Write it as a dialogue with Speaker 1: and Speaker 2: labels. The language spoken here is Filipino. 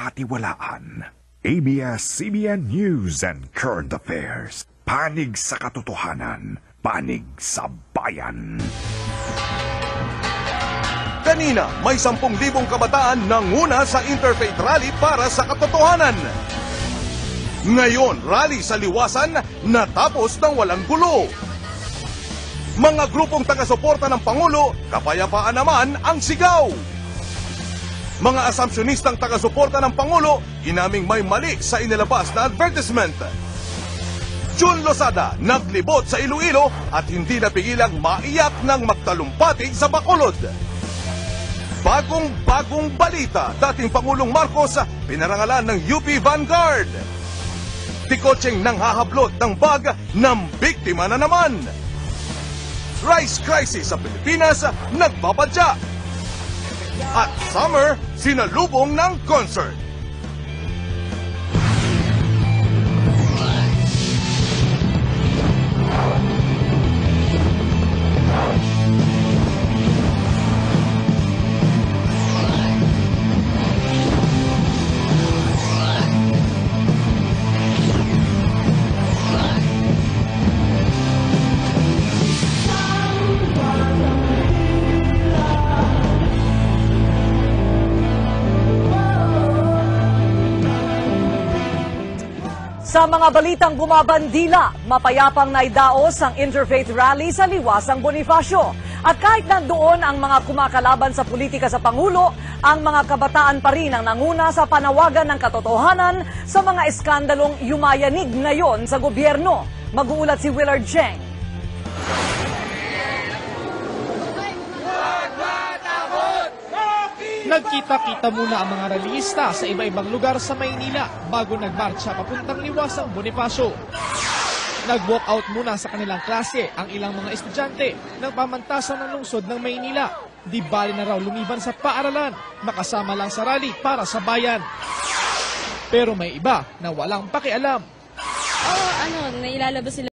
Speaker 1: pagkakatiwalaan. ABS-CBN News and Current Affairs. Panig sa katotohanan, panig sa bayan.
Speaker 2: Kanina, may 10,000 kabataan nanguna sa Interfaith Rally para sa katotohanan. Ngayon, rally sa liwasan natapos ng walang gulo. Mga grupong taga-suporta ng Pangulo, kapayapaan naman ang sigaw. Mga assumptionistang taga-suporta ng Pangulo, inaming may mali sa inilabas na advertisement. Jun Losada, naglibot sa Iloilo at hindi napigilang maiyak ng magtalumpati sa Bacolod. Bagong-bagong balita, dating Pangulong Marcos pinarangalan ng UP Vanguard. Tikotseng nanghahablot ng bag ng biktima na naman. Rice crisis sa Pilipinas nagbabadya. At summer, sinalubong ng concert.
Speaker 3: Sa mga balitang bumabandila, mapayapang naidaos ang Interfaith Rally sa Liwasang Bonifacio. At kahit nandoon ang mga kumakalaban sa politika sa Pangulo, ang mga kabataan pa rin ang nanguna sa panawagan ng katotohanan sa mga eskandalong yumayanig ngayon sa gobyerno. Mag-uulat si Willard Cheng.
Speaker 4: Nagkita-kita muna ang mga rallyista sa iba-ibang lugar sa Maynila bago nagmarcha papuntang Liwasang Bonifacio. Nag-walkout muna sa kanilang klase ang ilang mga estudyante ng pamantasan ng lungsod ng Maynila. Di bali na raw lumiban sa paaralan, makasama lang sa rally para sa bayan. Pero may iba na walang pakialam.
Speaker 5: Nailalabas sila